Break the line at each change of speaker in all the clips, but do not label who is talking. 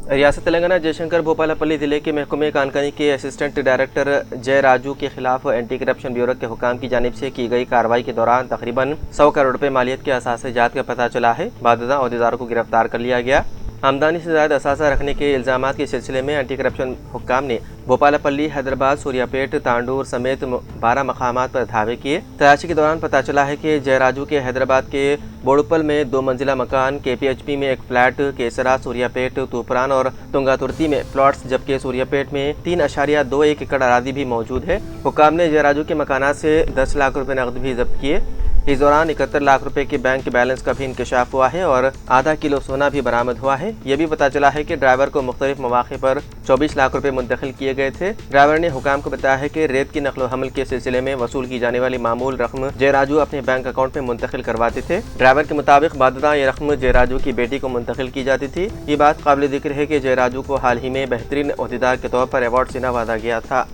रियासत तेलंगाना जयशंकर भूपालपल्ली जिले के महकमे कानकनी के असिस्टेंट डायरेक्टर जय राजू के खिलाफ एंटी करप्शन ब्यूरो के हुकाम की जानिब से की गई कार्रवाई के दौरान तकरीबन 100 करोड़ रुपए मालियत के असासे जात का पता चला है। बाददा अहदेदारों को गिरफ्तार कर लिया गया। आमदनी से ज़्यादा असासा रखने के इल्ज़ामात के सिलसिले में एंटी करप्शन हुक्काम ने भोपालपल्ली, हैदराबाद, सूर्यापेट, तांडूर समेत 12 मकामात पर धावे किए। तलाशी के दौरान पता चला है कि जयराजू के हैदराबाद के बोड़ुपल में 2 मंजिला मकान, KPHP में एक फ्लैट, केसरा, सूर्यापेट, तूपरान और तुंगातुर्ती में प्लॉट्स, जबकि सूर्यापेट में 3.21 एकड़ अरादी भी मौजूद है। हुक्काम ने जयराजू के मकानात से 10 लाख रुपए नकद भी जब्त किए। इस दौरान 71 लाख रुपए के बैंक बैलेंस का भी इंकशाफ हुआ है और आधा किलो सोना भी बरामद हुआ है। यह भी पता चला है कि ड्राइवर को मुख्तलिफ मौके पर 24 लाख रुपए मुंतकिल किए गए थे। ड्राइवर ने हुकाम को बताया है कि रेत की नकलो हमल के सिलसिले में वसूल की जाने वाली मामूल रकम जयराजू अपने बैंक अकाउंट में मुंतकिल करवाते थे। ड्राइवर के मुताबिक बाददा ये रकम जयराजू की बेटी को मुंतकिल की जाती थी। ये बात काबिल जिक्र है कि जयराजू को हाल ही में बेहतरीन ओहदेदार के तौर पर अवार्ड से नवाजा गया था।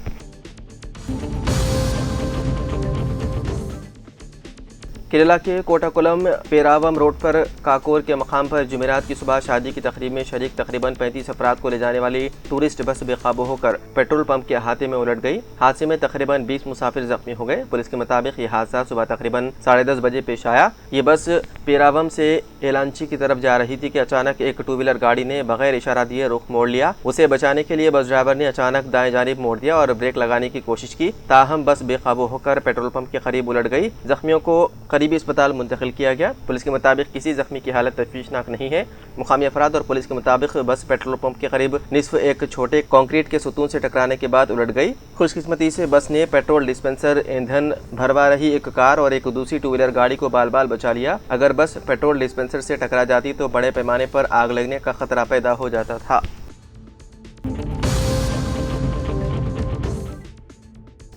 केरला के कोटाकुलम पेरावम रोड पर काकोर के मकाम पर जुमेरात की सुबह शादी की तकरीब में शरीक तकरीबन 35 अफराद को ले जाने वाली टूरिस्ट बस बेकाबू होकर पेट्रोल पंप के अहाते में उलट गई। हादसे में तकरीबन 20 मुसाफिर जख्मी हो गए। पुलिस के मुताबिक ये हादसा सुबह तकरीबन 10:30 बजे पेश आया। ये बस पेरावम से एलांची की तरफ जा रही थी कि अचानक एक 2 व्हीलर गाड़ी ने बगैर इशारा दिए रुख मोड़ लिया। उसे बचाने के लिए बस ड्राइवर ने अचानक दाएं जानिब मोड़ दिया और ब्रेक लगाने की कोशिश की, ताहम बस बेकाबू होकर पेट्रोल पंप के करीब उलट गई। जख्मियों को करीबी अस्पताल मुंतकिल किया गया। पुलिस के मुताबिक किसी जख्मी की हालत तशवीशनाक नहीं है। मुकामी अफराद और पुलिस के मुताबिक बस पेट्रोल पंप के करीब निस्फ एक छोटे कंक्रीट के सुतून से टकराने के बाद उलट गई। खुशकिस्मती से बस ने पेट्रोल डिस्पेंसर, ईंधन भरवा रही एक कार और एक दूसरी 2 व्हीलर गाड़ी को बाल बाल बचा लिया। अगर बस पेट्रोल डिस्पेंसर से टकरा जाती तो बड़े पैमाने पर आग लगने का खतरा पैदा हो जाता था।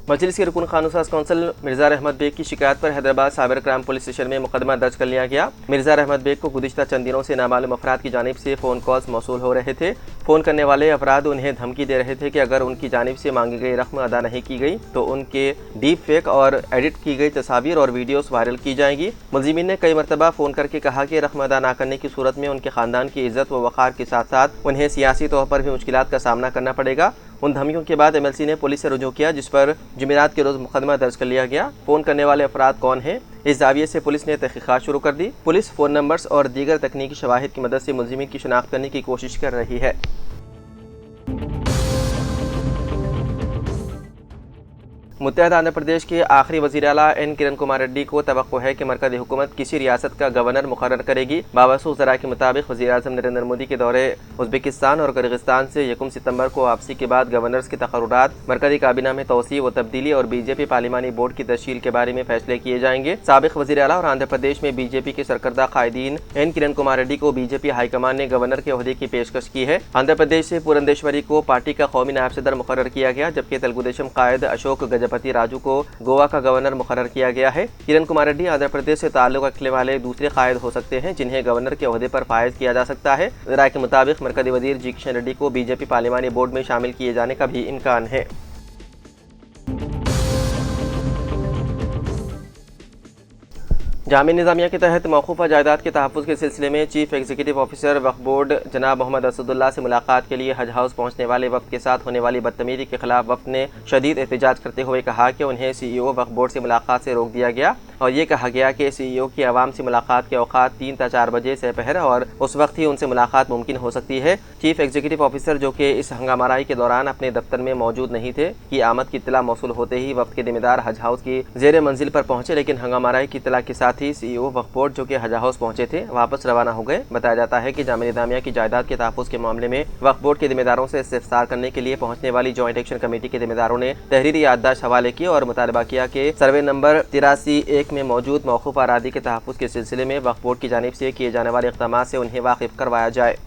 मजलिस के रुकन कानून कौंसल मिर्जा रहमत बेग की शिकायत पर Hyderabad cyber crime police station में मुकदमा दर्ज कर लिया गया। मिर्जा रहमत बेग को गुज़िश्ता चंद दिनों से नामालूम अफराद की जानिब से फ़ोन कॉल्स मौसूल हो रहे थे। फ़ोन करने वाले अफराद उन्हें धमकी दे रहे थे कि अगर उनकी जानिब से मांगी गई रकम अदा नहीं की गई तो उनके डीप फेक और एडिट की गई तस्वीर और वीडियोस वायरल की जाएंगी। मुलजिमीन ने कई मरतबा फ़ोन करके कहा कि रकम अदा न करने की सूरत में उनके ख़ानदान की इज़्ज़त व वक़ार के साथ साथ उन्हें सियासी तौर पर भी मुश्किलात का सामना करना पड़ेगा। उन धमकियों के बाद MLC ने पुलिस से रुजू किया, जिस पर जुमेरात के रोज़ मुकदमा दर्ज कर लिया गया। फ़ोन करने वाले अफराद कौन हैं, इस जाविये से पुलिस ने तहकीकात शुरू कर दी। पुलिस फ़ोन नंबर्स और दीगर तकनीकी शवाहिद की मदद से मुलजिमीन की शिनाख्त करने की कोशिश कर रही है। मुत्तहदा आंध्र प्रदेश के आखिरी वज़ीर आला N किरण कुमार रेड्डी को तवक्को है कि मरकज़ी हुकूमत किसी रियासत का गवर्नर मुकर्रर करेगी। बावसूख ज़राए के मुताबिक वज़ीर आज़म नरेंद्र मोदी के दौरे उज़्बेकिस्तान और किर्गिस्तान से 1 सितंबर को वापसी के बाद गवर्नर्स के तक़र्रुरात, मरकज़ी काबीना में तोसी व तब्दीली और BJP पार्लिमानी बोर्ड की तश्कील के बारे में फैसले किए जाएंगे। साबिक़ वज़ीर आला और आंध्र प्रदेश में BJP के सरकर्दा कायदीन N किरण कुमार रेड्डी को BJP हाईकमान ने गवर्नर के ओहदे की पेशकश की है। आंध्र प्रदेश से पुरंदेश्वरी को पार्टी का कौमी नायब सदर मुकर्रर किया गया, जबकि तेलुगु देशम कायद अशोक गजपति राजू को गोवा का गवर्नर मुकर्रर किया गया है। किरण कुमार रेड्डी आंध्र प्रदेश से ताल्लुक रखने वाले दूसरे कायद हो सकते हैं जिन्हें गवर्नर के ओहदे पर फायज किया जा सकता है। राय के मुताबिक मरकज़ी वज़ीर G किशन रेड्डी को BJP पार्लिमानी बोर्ड में शामिल किए जाने का भी इम्कान है। जामिया निज़ामिया के तहत मौकूफ़ा जायदाद के तहफ़्फ़ुज़ के सिलसिले में चीफ एग्जीक्यूटिव ऑफिसर वक्फ बोर्ड जनाब मोहम्मद असदुल्ला से मुलाकात के लिए हज हाउस पहुँचने वाले वक्त के साथ होने वाली बदतमीज़ी के खिलाफ वक्त ने शदीद एहतजाज करते हुए कहा कि उन्हें CEO वक्फ बोर्ड से मुलाकात से रोक दिया गया और ये कहा गया कि CEO की आवाम से मुलाकात के औकात 3 से 4 बजे से पहर और उस वक्त ही उनसे मुलाकात मुमकिन हो सकती है। चीफ एग्जीक्यूटिव ऑफिसर, जो कि इस हंगामाराई के दौरान अपने दफ्तर में मौजूद नहीं थे, की आमद की इत्तला मौसूल होते ही वक्त के जिम्मेदार हज हाउस की ज़ेर मंजिल पर पहुंचे, लेकिन हंगामाराई की इत्तला के साथ ही CEO वक्फ बोर्ड, जो कि हज हाउस पहुंचे थे, वापस रवाना हो गए। बताया जाता है कि जामिया निज़ामिया की जायदाद के तहफ़्फ़ुज़ के मामले में वक्फ बोर्ड के जिम्मेदारों से इस्तिफ़सार करने के लिए पहुंचने वाली जॉइंट एक्शन कमेटी के जिम्मेदारों ने तहरीरी याददाश्त हवाले की और मुतालबा किया कि सर्वे नंबर 83-1 में मौजूद मौकूफ़ अरादी के तहफ़्फ़ुज़ के सिलसिले में वक्फ बोर्ड की जानिब से किए जाने वाले इक़दामात से उन्हें वाकिफ़ करवाया जाए।